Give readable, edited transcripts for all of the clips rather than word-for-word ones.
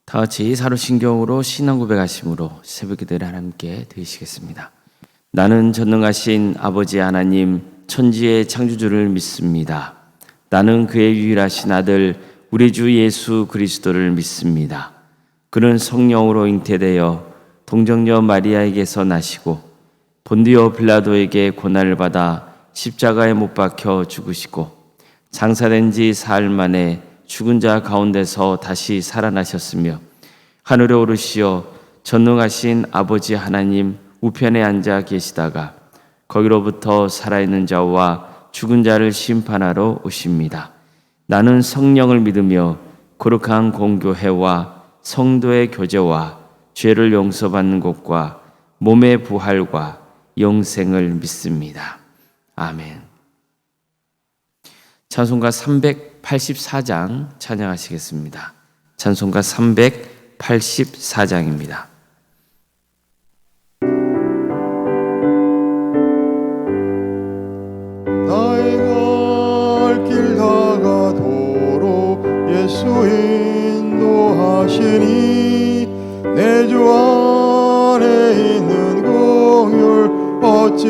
다 같이 사도신경으로 신앙 고백하심으로 새벽 기도를 함께 드리시겠습니다. 나는 전능하신 아버지 하나님 천지의 창조주를 믿습니다. 나는 그의 유일하신 아들 우리 주 예수 그리스도를 믿습니다. 그는 성령으로 잉태되어 동정녀 마리아에게서 나시고 본디오 빌라도에게 고난을 받아 십자가에 못 박혀 죽으시고 장사된 지 사흘 만에 죽은 자 가운데서 다시 살아나셨으며 하늘에 오르시어 전능하신 아버지 하나님 우편에 앉아 계시다가 거기로부터 살아있는 자와 죽은 자를 심판하러 오십니다. 나는 성령을 믿으며 거룩한 공교회와 성도의 교제와 죄를 용서받는 것과 몸의 부활과 영생을 믿습니다. 아멘. 찬송가 384장 찬양하시겠습니다. 찬송가 384장입니다. 나의 갈 길 다가도록 예수 인도하시니 내 주 안에 있는 공율 어찌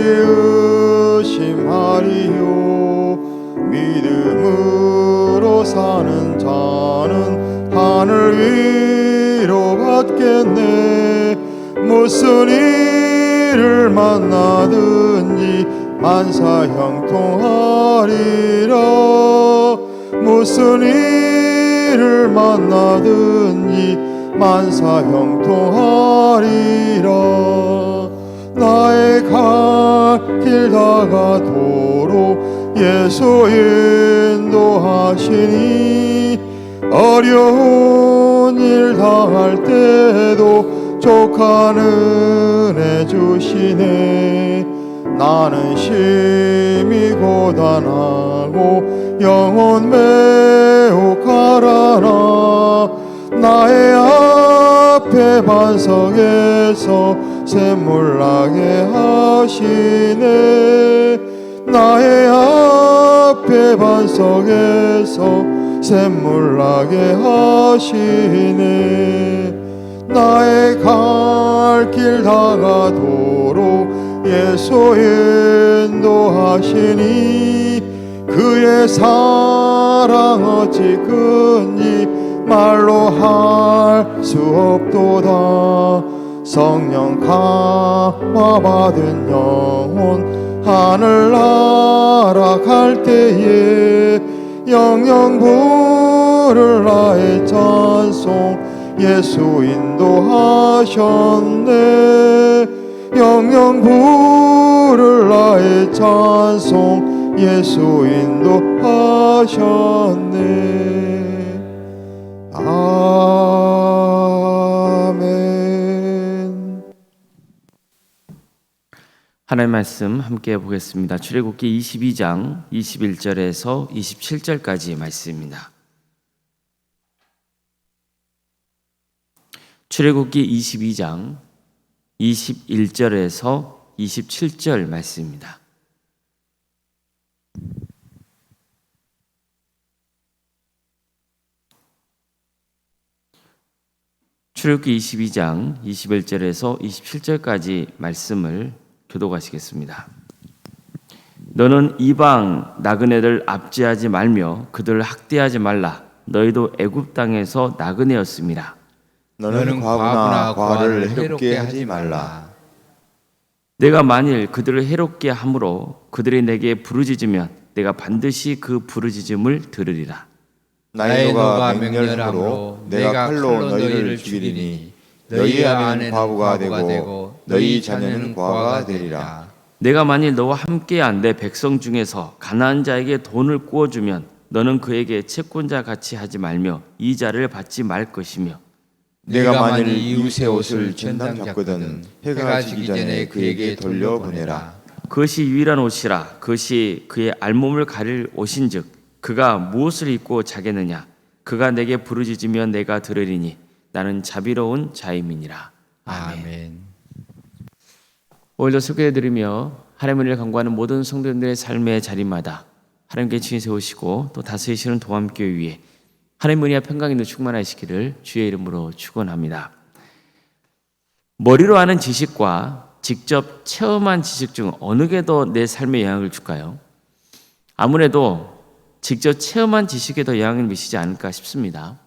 의심하리요. 믿음으로 사는 자는 하늘 위로 받겠네. 무슨 일을 만나든지 만사 형통하리라. 무슨 일을 만나든지 만사 형통하리라. 나의 갈 길 다가도록 예수 인도하시니 어려운 일 당할 때도 족한 은혜 주시네. 나는 심히 고단하고 영혼 매우 가라나. 나의 앞에 반석에서 샘물 나게 하시네. 나의 앞에 반석에서 샘물 나게 하시네. 나의 갈 길 다가도록 예수 인도하시니 그의 사랑 어찌 큰지 말로 할 수 없도다. 성령 감화 받은 영혼 하늘나라 갈 때에 영영 부를 나의 찬송 예수 인도하셨네. 영영 부를 나의 찬송 예수 인도하셨네. 아멘. 하나님의 말씀 함께 보겠습니다. 출애굽기 22장 21절에서 27절까지 말씀입니다. 출애굽기 22장 21절에서 27절 말씀입니다. 출애굽기 22장 21절에서 27절까지 말씀을 교독하시겠습니다. 너는 이방 나그네들 압제하지 말며 그들을 학대하지 말라. 너희도 애굽 땅에서 나그네였습니다. 너는 과부나 과를 해롭게 하지 말라. 내가 만일 그들을 해롭게 함으로 그들이 내게 부르짖으면 내가 반드시 그 부르짖음을 들으리라. 나의 노가 맹렬함으로 내가 칼로 너희를 죽이리니 너희 아내는 과부가 되고 너희 자녀는 과가 되리라. 내가 만일 너와 함께한 내 백성 중에서 가나안 자에게 돈을 구워주면 너는 그에게 채권자 같이 하지 말며 이자를 받지 말 것이며 내가 만일 이웃의 옷을 전당 잡거든 해가 지기 전에 그에게 돌려보내라. 그것이 유일한 옷이라. 그것이 그의 알몸을 가릴 옷인즉 그가 무엇을 입고 자겠느냐. 그가 내게 부르짖으면 내가 들으리니 나는 자비로운 자임이니라. 아멘. 오늘도 소개해드리며 하나님의 은혜를 간구하는 모든 성도님들의 삶의 자리마다 하나님께 친히 세우시고 또 다스리시는 도함교회 위에 하나님 은혜와 평강이 충만하시기를 주의 이름으로 축원합니다. 머리로 아는 지식과 직접 체험한 지식 중 어느 게 더 내 삶에 영향을 줄까요? 아무래도 직접 체험한 지식에 더 영향을 미치지 않을까 싶습니다.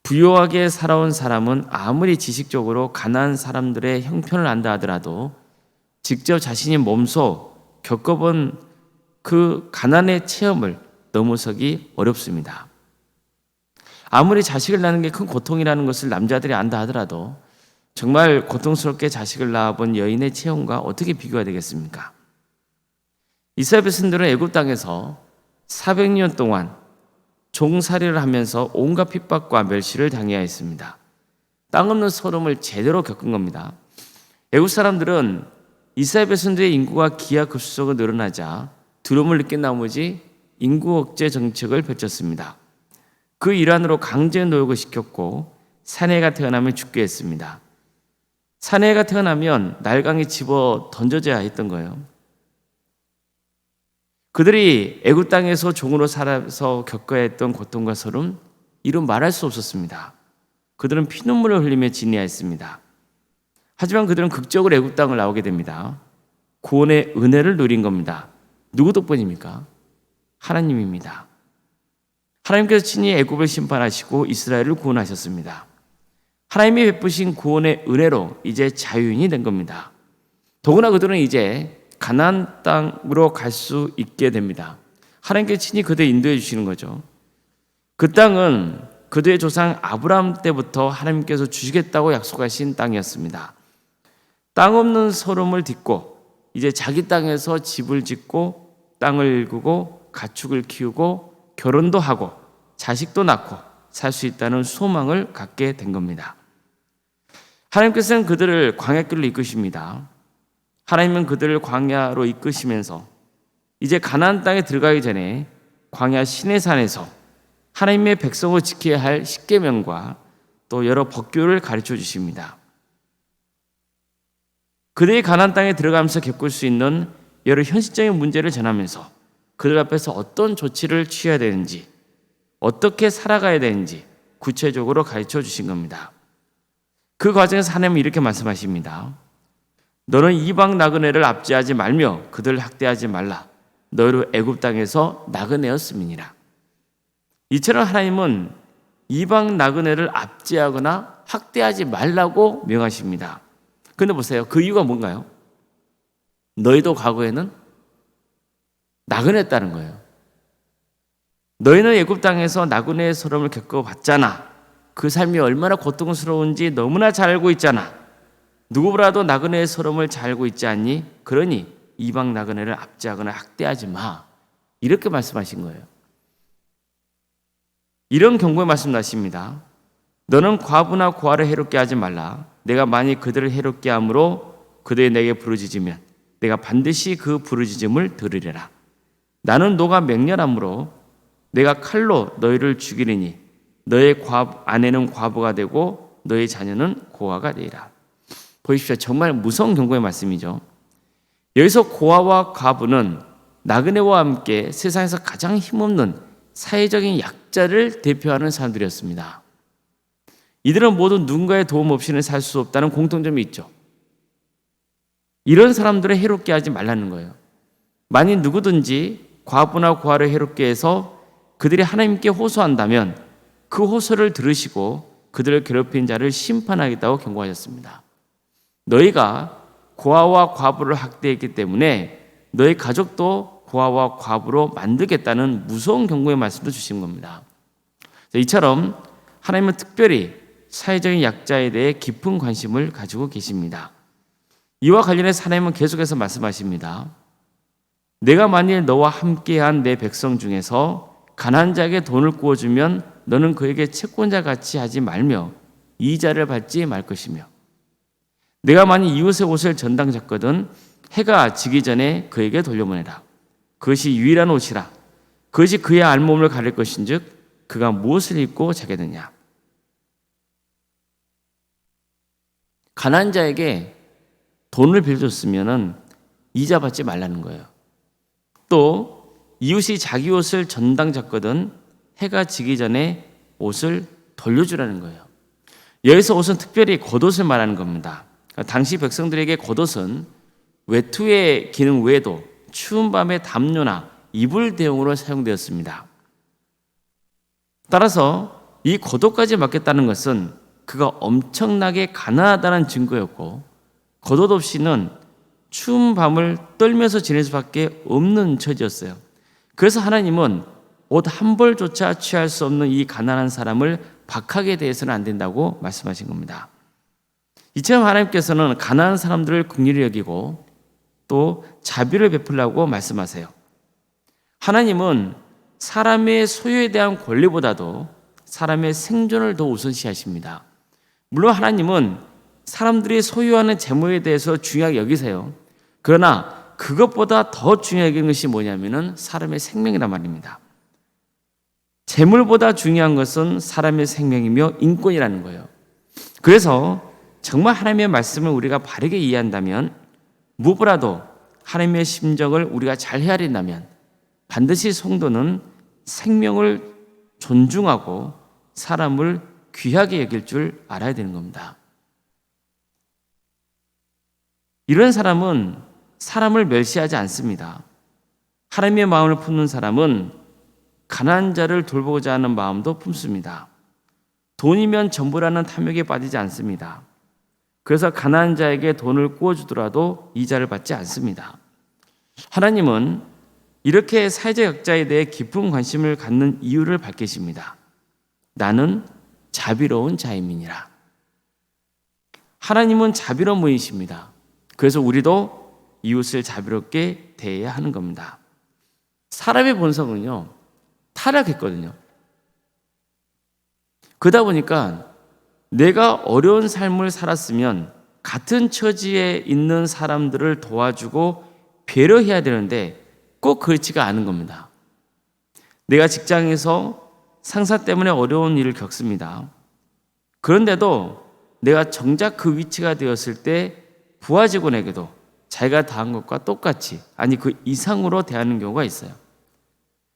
부유하게 살아온 사람은 아무리 지식적으로 가난한 사람들의 형편을 안다 하더라도 직접 자신이 몸소 겪어본 그 가난의 체험을 넘어서기 어렵습니다. 아무리 자식을 낳는 게 큰 고통이라는 것을 남자들이 안다 하더라도 정말 고통스럽게 자식을 낳아본 여인의 체험과 어떻게 비교가 되겠습니까? 이스라엘 백성들은 애굽 땅에서 400년 동안 종살이를 하면서 온갖 핍박과 멸시를 당해야 했습니다. 땅 없는 서름을 제대로 겪은 겁니다. 애굽 사람들은 이스라엘 백성들의 인구가 기하급수적으로 늘어나자 두려움을 느낀 나머지 인구 억제 정책을 펼쳤습니다. 그 일환으로 강제 노역을 시켰고 사내가 태어나면 죽게 했습니다. 사내가 태어나면 날강에 집어 던져져야 했던 거예요. 그들이 애굽 땅에서 종으로 살아서 겪어야 했던 고통과 서름, 이루 말할 수 없었습니다. 그들은 피눈물을 흘리며 지내야 했습니다. 하지만 그들은 극적으로 애굽 땅을 나오게 됩니다. 구원의 은혜를 누린 겁니다. 누구 덕분입니까? 하나님입니다. 하나님께서 친히 애굽을 심판하시고 이스라엘을 구원하셨습니다. 하나님이 베푸신 구원의 은혜로 이제 자유인이 된 겁니다. 더구나 그들은 이제 가나안 땅으로 갈 수 있게 됩니다. 하나님께서 친히 그들 인도해 주시는 거죠. 그 땅은 그들의 조상 아브라함 때부터 하나님께서 주시겠다고 약속하신 땅이었습니다. 땅 없는 서름을 딛고 이제 자기 땅에서 집을 짓고 땅을 일구고 가축을 키우고 결혼도 하고 자식도 낳고 살 수 있다는 소망을 갖게 된 겁니다. 하나님께서는 그들을 광야길로 이끄십니다. 하나님은 그들을 광야로 이끄시면서 이제 가나안 땅에 들어가기 전에 광야 시내산에서 하나님의 백성을 지켜야 할 십계명과 또 여러 법규를 가르쳐 주십니다. 그들이 가나안 땅에 들어가면서 겪을 수 있는 여러 현실적인 문제를 전하면서 그들 앞에서 어떤 조치를 취해야 되는지, 어떻게 살아가야 되는지 구체적으로 가르쳐 주신 겁니다. 그 과정에서 하나님은 이렇게 말씀하십니다. 너는 이방 나그네를 압제하지 말며 그들을 학대하지 말라. 너희로 애굽 땅에서 나그네였음이니라. 이처럼 하나님은 이방 나그네를 압제하거나 학대하지 말라고 명하십니다. 그런데 보세요. 그 이유가 뭔가요? 너희도 과거에는 나그네였다는 거예요. 너희는 애굽 땅에서 나그네의 서름을 겪어봤잖아. 그 삶이 얼마나 고통스러운지 너무나 잘 알고 있잖아. 누구보다도 나그네의 서름을 잘 알고 있지 않니? 그러니 이방 나그네를 압제하거나 학대하지 마. 이렇게 말씀하신 거예요. 이런 경고의 말씀 나십니다. 너는 과부나 고아를 해롭게 하지 말라. 내가 만일 그들을 해롭게 함으로 그들이 내게 부르짖으면 내가 반드시 그 부르짖음을 들으리라. 나는 너가 맹렬함으로 내가 칼로 너희를 죽이리니 너의 아내는 과부가 되고 너의 자녀는 고아가 되리라. 보십시오. 정말 무서운 경고의 말씀이죠. 여기서 고아와 과부는 나그네와 함께 세상에서 가장 힘없는 사회적인 약자를 대표하는 사람들이었습니다. 이들은 모두 누군가의 도움 없이는 살 수 없다는 공통점이 있죠. 이런 사람들을 해롭게 하지 말라는 거예요. 만일 누구든지 과부나 고아를 해롭게 해서 그들이 하나님께 호소한다면 그 호소를 들으시고 그들을 괴롭힌 자를 심판하겠다고 경고하셨습니다. 너희가 고아와 과부를 학대했기 때문에 너희 가족도 고아와 과부로 만들겠다는 무서운 경고의 말씀도 주신 겁니다. 이처럼 하나님은 특별히 사회적인 약자에 대해 깊은 관심을 가지고 계십니다. 이와 관련해서 하나님은 계속해서 말씀하십니다. 내가 만일 너와 함께한 내 백성 중에서 가난한 자에게 돈을 구워주면 너는 그에게 채권자 같이 하지 말며 이자를 받지 말 것이며 내가 만일 이웃의 옷을 전당 잡거든 해가 지기 전에 그에게 돌려보내라. 그것이 유일한 옷이라. 그것이 그의 알몸을 가릴 것인즉 그가 무엇을 입고 자겠느냐. 가난한 자에게 돈을 빌려줬으면 이자 받지 말라는 거예요. 또 이웃이 자기 옷을 전당 잡거든 해가 지기 전에 옷을 돌려주라는 거예요. 여기서 옷은 특별히 겉옷을 말하는 겁니다. 당시 백성들에게 겉옷은 외투의 기능 외에도 추운 밤에 담요나 이불 대용으로 사용되었습니다. 따라서 이 겉옷까지 맡겼다는 것은 그가 엄청나게 가난하다는 증거였고, 겉옷 없이는 추운 밤을 떨면서 지낼 수밖에 없는 처지였어요. 그래서 하나님은 옷 한 벌조차 취할 수 없는 이 가난한 사람을 박하게 대해서는 안 된다고 말씀하신 겁니다. 이처럼 하나님께서는 가난한 사람들을 긍휼히 여기고 또 자비를 베풀라고 말씀하세요. 하나님은 사람의 소유에 대한 권리보다도 사람의 생존을 더 우선시하십니다. 물론 하나님은 사람들이 소유하는 재물에 대해서 중요하게 여기세요. 그러나 그것보다 더 중요하게 여기는 것이 뭐냐면은 사람의 생명이란 말입니다. 재물보다 중요한 것은 사람의 생명이며 인권이라는 거예요. 그래서 정말 하나님의 말씀을 우리가 바르게 이해한다면, 무엇보다도 하나님의 심정을 우리가 잘 헤아린다면 반드시 성도는 생명을 존중하고 사람을 귀하게 여길 줄 알아야 되는 겁니다. 이런 사람은 사람을 멸시하지 않습니다. 하나님의 마음을 품는 사람은 가난한 자를 돌보고자 하는 마음도 품습니다. 돈이면 전부라는 탐욕에 빠지지 않습니다. 그래서 가난한 자에게 돈을 구워주더라도 이자를 받지 않습니다. 하나님은 이렇게 사회적 약자에 대해 깊은 관심을 갖는 이유를 밝히십니다. 나는 자비로운 자임이니라. 하나님은 자비로운 분이십니다. 그래서 우리도 이웃을 자비롭게 대해야 하는 겁니다. 사람의 본성은요, 타락했거든요. 그러다 보니까 내가 어려운 삶을 살았으면 같은 처지에 있는 사람들을 도와주고 배려해야 되는데 꼭 그렇지가 않은 겁니다. 내가 직장에서 상사 때문에 어려운 일을 겪습니다. 그런데도 내가 정작 그 위치가 되었을 때 부하 직원에게도 자기가 당한 것과 똑같이, 아니 그 이상으로 대하는 경우가 있어요.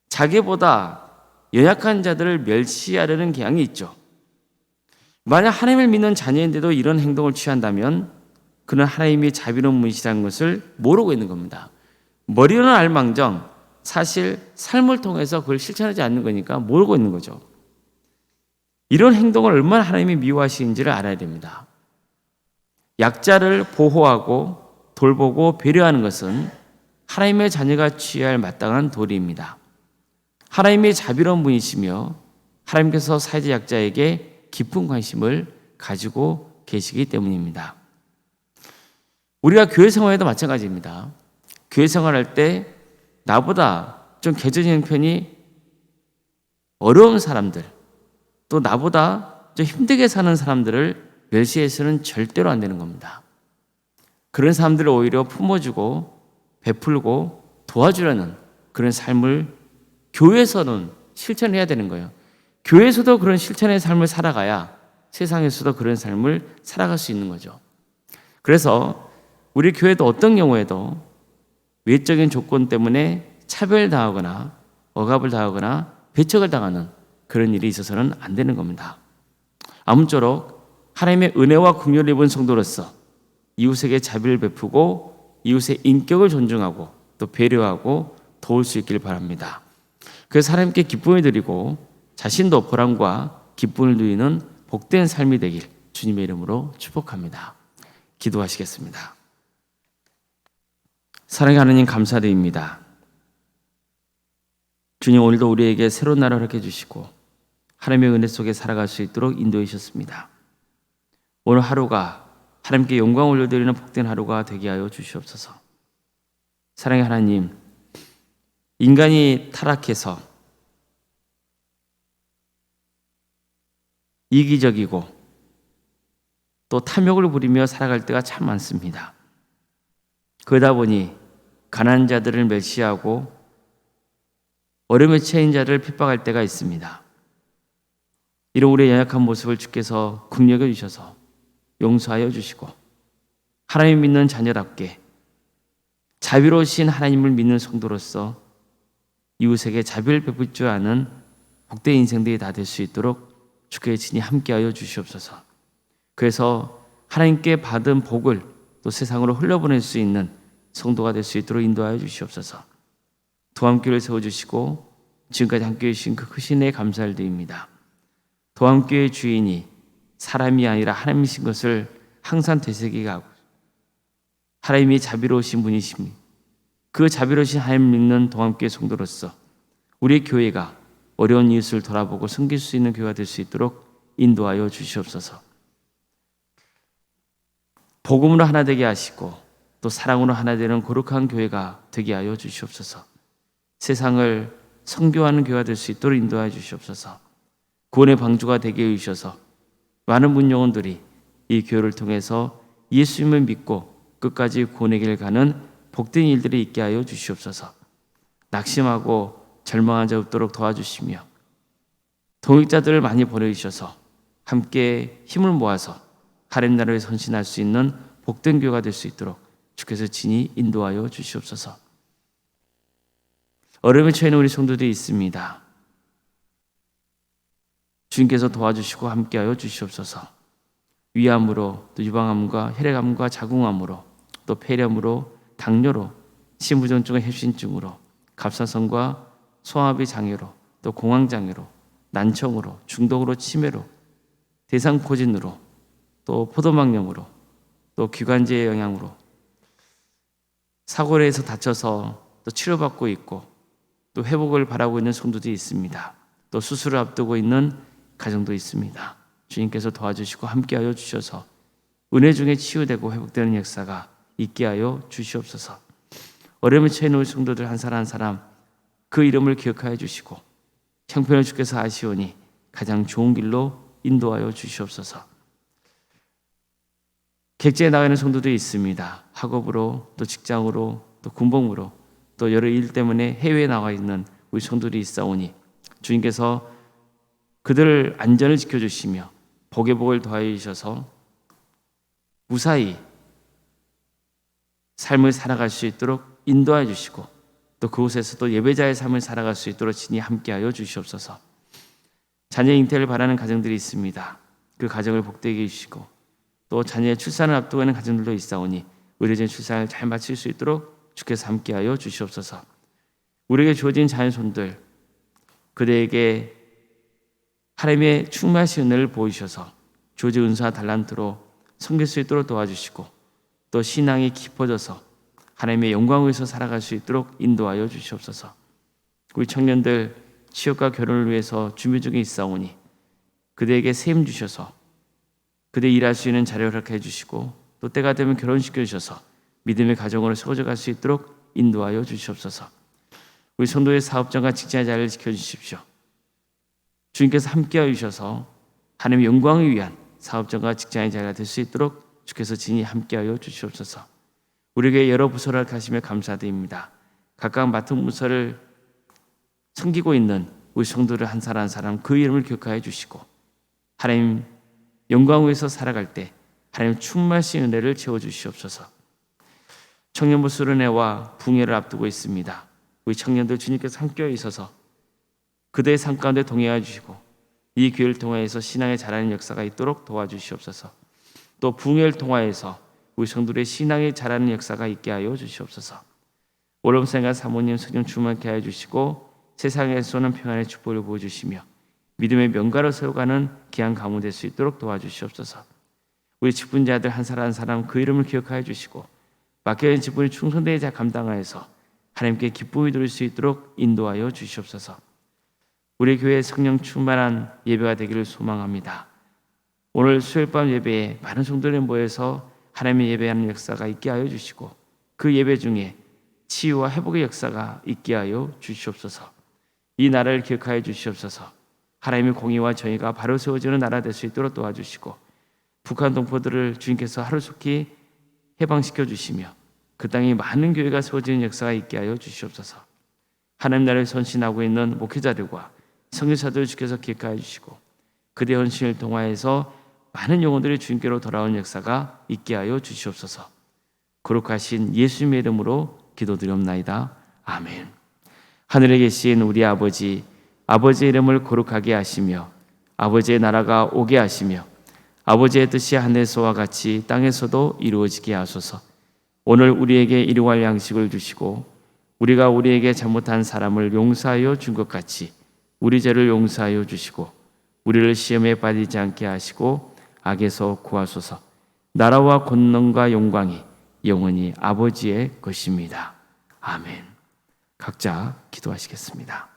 자기보다 연약한 자들을 멸시하려는 경향이 있죠. 만약 하나님을 믿는 자녀인데도 이런 행동을 취한다면 그는 하나님이 자비로운 분이시라는 것을 모르고 있는 겁니다. 머리로는 알망정 사실 삶을 통해서 그걸 실천하지 않는 거니까 모르고 있는 거죠. 이런 행동을 얼마나 하나님이 미워하시는지를 알아야 됩니다. 약자를 보호하고 돌보고 배려하는 것은 하나님의 자녀가 취해야 할 마땅한 도리입니다. 하나님이 자비로운 분이시며 하나님께서 사회적 약자에게 깊은 관심을 가지고 계시기 때문입니다. 우리가 교회 생활에도 마찬가지입니다. 교회 생활할 때 나보다 좀 개적인 편이 어려운 사람들, 또 나보다 좀 힘들게 사는 사람들을 멸시해서는 절대로 안 되는 겁니다. 그런 사람들을 오히려 품어주고 베풀고 도와주려는 그런 삶을 교회에서는 실천해야 되는 거예요. 교회에서도 그런 실천의 삶을 살아가야 세상에서도 그런 삶을 살아갈 수 있는 거죠. 그래서 우리 교회도 어떤 경우에도 외적인 조건 때문에 차별당하거나 억압을 당하거나 배척을 당하는 그런 일이 있어서는 안 되는 겁니다. 아무쪼록 하나님의 은혜와 긍휼을 입은 성도로서 이웃에게 자비를 베푸고 이웃의 인격을 존중하고 또 배려하고 도울 수 있길 바랍니다. 그래서 하나님께 기쁨을 드리고 자신도 보람과 기쁨을 누리는 복된 삶이 되길 주님의 이름으로 축복합니다. 기도하시겠습니다. 사랑의 하나님 감사드립니다. 주님, 오늘도 우리에게 새로운 날을 허락해 주시고 하나님의 은혜 속에 살아갈 수 있도록 인도해 주셨습니다. 오늘 하루가 하나님께 영광 올려드리는 복된 하루가 되게 하여 주시옵소서. 사랑의 하나님, 인간이 타락해서 이기적이고 또 탐욕을 부리며 살아갈 때가 참 많습니다. 그러다 보니 가난한 자들을 멸시하고 어려움에 처한 자를 핍박할 때가 있습니다. 이런 우리의 연약한 모습을 주께서 긍휼히 주셔서 용서하여 주시고 하나님 믿는 자녀답게 자비로우신 하나님을 믿는 성도로서 이웃에게 자비를 베풀 줄 아는 복된 인생들이 다 될 수 있도록 주께 친히 함께하여 주시옵소서. 그래서 하나님께 받은 복을 또 세상으로 흘려보낼 수 있는 성도가 될 수 있도록 인도하여 주시옵소서. 도함교회를 세워주시고 지금까지 함께해 주신 그 크신 에 감사를 드립니다. 도함교회의 주인이 사람이 아니라 하나님이신 것을 항상 되새기게 하고 하나님이 자비로우신 분이십니다. 그 자비로우신 하나님 믿는 도함교회 성도로서 우리 교회가 어려운 이웃을 돌아보고 섬길 수 있는 교회가 될 수 있도록 인도하여 주시옵소서. 복음으로 하나 되게 하시고 또 사랑으로 하나 되는 거룩한 교회가 되게 하여 주시옵소서. 세상을 선교하는 교회가 될 수 있도록 인도하여 주시옵소서. 구원의 방주가 되게 해주셔서 많은 문 영혼들이 이 교회를 통해서 예수님을 믿고 끝까지 구원의 길을 가는 복된 일들이 있게 하여 주시옵소서. 낙심하고 절망한 자 없도록 도와주시며 동역자들을 많이 보내주셔서 함께 힘을 모아서 하나님 나라에 선신할 수 있는 복된 교회가 될 수 있도록 주께서 친히 인도하여 주시옵소서. 어려움에 처해 있는 우리 성도들이 있습니다. 주님께서 도와주시고 함께하여 주시옵소서. 위암으로 또 유방암과 혈액암과 자궁암으로 또 폐렴으로 당뇨로 심부전증과 협신증으로 갑상선과 소화압의 장애로 또 공황장애로 난청으로 중독으로 치매로 대상포진으로 또 포도막염으로 또 기관지의 영향으로 사고를 해서 다쳐서 또 치료받고 있고 또 회복을 바라고 있는 성도들이 있습니다. 또 수술을 앞두고 있는 가정도 있습니다. 주님께서 도와주시고 함께하여 주셔서 은혜 중에 치유되고 회복되는 역사가 있게 하여 주시옵소서. 어려움에 처해 있는 성도들 한 사람 한 사람 그 이름을 기억하여 주시고 형편을 주께서 아시오니 가장 좋은 길로 인도하여 주시옵소서. 객지에 나가 있는 성도들이 있습니다. 학업으로 또 직장으로 또 군복무로 또 여러 일 때문에 해외에 나와 있는 우리 성도들이 있사오니 주님께서 그들을 안전을 지켜주시며 복의 복을 더하여 주셔서 무사히 삶을 살아갈 수 있도록 인도하여 주시고 또 그곳에서도 예배자의 삶을 살아갈 수 있도록 친히 함께하여 주시옵소서. 자녀 잉태를 바라는 가정들이 있습니다. 그 가정을 복되게 해주시고 또 자녀의 출산을 앞두고 있는 가정들도 있사오니 의료진 출산을 잘 마칠 수 있도록 주께서 함께하여 주시옵소서. 우리에게 주어진 자녀손들 그들에게 하나님의 충만하신 은혜를 보이셔서 주어진 은사와 달란트로 섬길 수 있도록 도와주시고 또 신앙이 깊어져서 하나님의 영광을 위해서 살아갈 수 있도록 인도하여 주시옵소서. 우리 청년들 취업과 결혼을 위해서 준비 중에 있사오니 그들에게 세임 주셔서 그들 일할 수 있는 자리를 허락해 주시고 또 때가 되면 결혼시켜 주셔서 믿음의 가정으로 세워져 갈 수 있도록 인도하여 주시옵소서. 우리 성도의 사업장과 직장의 자리를 지켜주십시오. 주님께서 함께하여 주셔서 하나님의 영광을 위한 사업장과 직장의 자리가 될 수 있도록 주께서 진히 함께하여 주시옵소서. 우리에게 여러 부서를 하시며 감사드립니다. 각각 맡은 부서를 섬기고 있는 우리 성도들 한 사람 한 사람 그 이름을 기억하여 주시고 하나님 영광을 위해서 살아갈 때 하나님 충만하신 은혜를 채워주시옵소서. 청년부 수련회와 붕회를 앞두고 있습니다. 우리 청년들 주님께서 함께하여 있어서 그대의 삶 가운데 동행하여 주시고 이 기회를 통하여서 신앙에 자라는 역사가 있도록 도와주시옵소서. 또 붕회를 통하여서 우리 성도들의 신앙에 자라는 역사가 있게 하여 주시옵소서. 올롬생과 사모님 성령 충만케 하여 주시고 세상에서는 평안의 축복을 보여주시며 믿음의 명가로 세워가는 귀한 가문 될 수 있도록 도와주시옵소서. 우리 직분자들 한 사람 한 사람 그 이름을 기억하여 주시고 맡겨진 직분이 충성되게 잘 감당하여서 하나님께 기쁨이 누릴 수 있도록 인도하여 주시옵소서. 우리 교회의 성령 충만한 예배가 되기를 소망합니다. 오늘 수요일 밤 예배에 많은 성도들이 모여서 하나님의 예배하는 역사가 있게 하여 주시고 그 예배 중에 치유와 회복의 역사가 있게 하여 주시옵소서. 이 나라를 기억하여 주시옵소서. 하나님의 공의와 정의가 바로 세워지는 나라 될 수 있도록 도와주시고 북한 동포들을 주님께서 하루속히 해방시켜 주시며 그 땅에 많은 교회가 세워지는 역사가 있게 하여 주시옵소서. 하나님 나라를 선신하고 있는 목회자들과 선교사들을 주께서 기억하여 주시고 그들의 헌신을 통하여서 많은 영혼들이 주님께로 돌아오는 역사가 있게 하여 주시옵소서. 거룩하신 예수님의 이름으로 기도드리옵나이다. 아멘. 하늘에 계신 우리 아버지, 아버지의 이름을 거룩하게 하시며 아버지의 나라가 오게 하시며 아버지의 뜻이 하늘에서와 같이 땅에서도 이루어지게 하소서. 오늘 우리에게 일용할 양식을 주시고 우리가 우리에게 잘못한 사람을 용서하여 준 것 같이 우리 죄를 용서하여 주시고 우리를 시험에 빠지지 않게 하시고 악에서 구하소서. 나라와 권능과 영광이 영원히 아버지의 것입니다. 아멘. 각자 기도하시겠습니다.